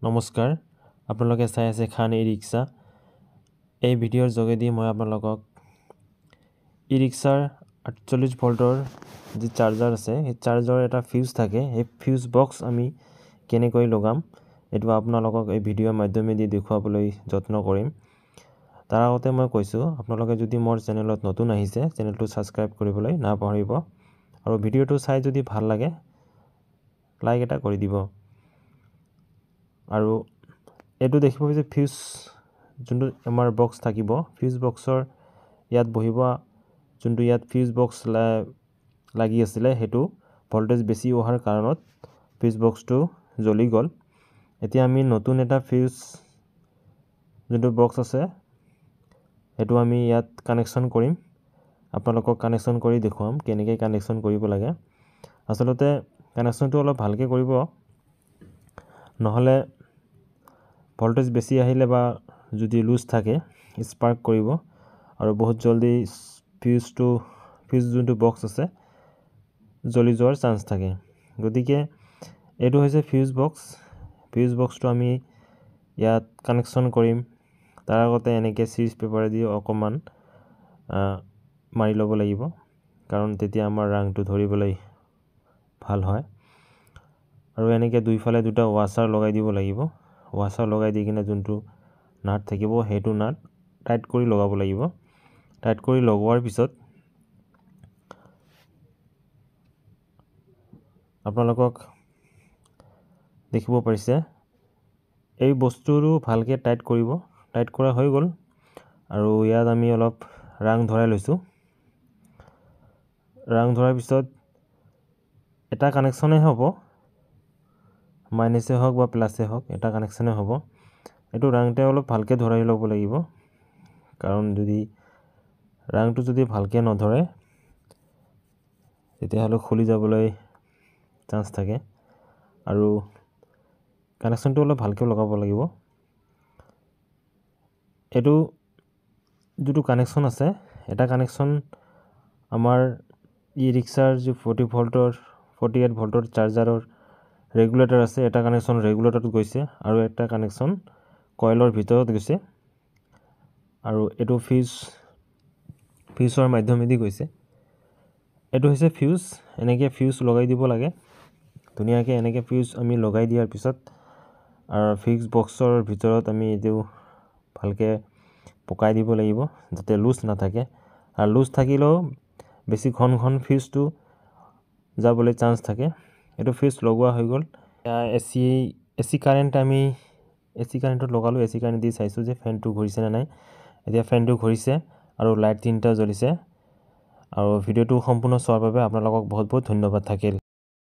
নমস্কাৰ আপোনালোকে চাই আছে খান ই-ৰিক্সা এই ভিডিঅ'ৰ যোগেদি মই আপোনালোকক ই-ৰিক্সাৰ 48 ভোল্টৰ যি চাৰ্জাৰ আছে এই চাৰ্জাৰৰ এটা ফিউজ থাকে এই ফিউজ বক্স আমি কেনেকৈ লগাম এটো আপোনালোকক এই ভিডিঅ'ৰ মাধ্যমেদি দেখুৱাবলৈ যত্ন কৰিম তাৰ আগতে মই কৈছো আপোনালোকে যদি মোৰ চেনেলত নতুন আহিছে চেনেলটো সাবস্ক্ৰাইব কৰিবলৈ নাপাহৰিব আৰু ভিডিঅ'টো চাই যদি ভাল লাগে লাইক এটা কৰি দিব আৰু এটো দেখিব যে ফিউজ যোনটো আমাৰ বক্স থাকিব ফিউজ বক্সৰ ইয়াত বহিব যোনটো ইয়াত ফিউজ বক্স লাগি আছিল হেতু ভোল্টেজ বেছি হোৱাৰ কাৰণত ফিউজ বক্সটো জ্বলি গল এতিয়া আমি নতুন এটা ফিউজ যোনটো বক্স আছে হেতু আমি ইয়াত কানেকচন কৰিম আপোনালোকক কানেকচন কৰি দেখুৱাম কেনেকৈ কানেকচন কৰিব লাগে আসলতে কানেকচনটো অলপ ভালকে কৰিব নহলে ভোল্টেজ বেছি আহিলে বা যদি লুজ থাকে স্পাৰ্ক কৰিব আৰু বহুত জলদি ফিউজ যোনটো বক্স আছে জ্বলি যোৱাৰ চান্স থাকে গতিকে এটো হৈছে ফিউজ বক্সটো আমি ইয়াত কানেকচন কৰিম তাৰ আগতে এনেকে সিৰিজ পেপাৰ দি অকমান মাৰি ল'ব লাগিব কাৰণ তেতিয়া আমাৰ ৰাংটো ধৰিবলৈ ভাল হয় আৰু এনেকে দুইফালে দুটা ওয়াসাৰ লগাই দিব লাগিব ওয়াসাৰ লগাই দি কিনে যোনটো নাট থাকিব হেতু নাট টাইট কৰি লগাব লাগিব টাইট কৰি লগোৱাৰ পিছত আপোনালোকক দেখিব পাৰিছে এই বস্তুটো ভালকে টাইট কৰিব টাইট কৰা হৈ গল আৰু ইয়াত আমি অলপ ৰাং ধৰাই লৈছো ৰাং ধৰাৰ পিছত এটা কানেকচনে হ'ব মাইনাসে হওক বা প্লাসে হওক এটা কানেকচনে হ'ব এটো ৰাংতে অলপ ভালকে ধৰাই ল'ব লাগিব কাৰণ যদি ৰাংটো যদি ভালকে নধৰে তেতিয়া হলে খুলি যাবলৈ চান্স থাকে আৰু কানেকচনটো অলপ ভালকে লগাব লাগিব এটো যেটো কানেকচন আছে এটা কানেকচন আমাৰ ই-ৰিক্সাৰ যে 48 ভোল্টৰ চাৰ্জাৰৰ ৰেগুলেটৰ আছে এটা কানেকচন ৰেগুলেটৰত গৈছে আৰু একটা কানেকচন কয়েলৰ ভিতৰত গৈছে আৰু এটো ফিউজৰ মাধ্যমেদি গৈছে এটো হৈছে ফিউজ এনেকে ফিউজ লগাই দিব লাগে ধুনিয়াকে এনেকে ফিউজ আমি লগাই দিয়াৰ পিছত আৰু ফিউজ বক্সৰ ভিতৰত আমি এটো ভালকে পকাই দিব লাগিব যাতে লুজ না থাকে আৰু লুজ থাকিলেও বেছি ঘন ফিউজটো যাবলৈ চান্স থাকে এটো ফিউজ লগোৱা হৈ গল এসি কাৰেন্টত লগালো এসি কাৰেন্ট দি চাইছো যে ফ্যানটো ঘুৰিছে না নাই এতিয়া ফ্যানটো ঘুৰিছে আৰু লাইট তিনটা জ্বলিছে আৰু ভিডিওটো সম্পূৰ্ণ চোৱাৰ বাবে আপোনালোকক বহুত ধন্যবাদ থাকিল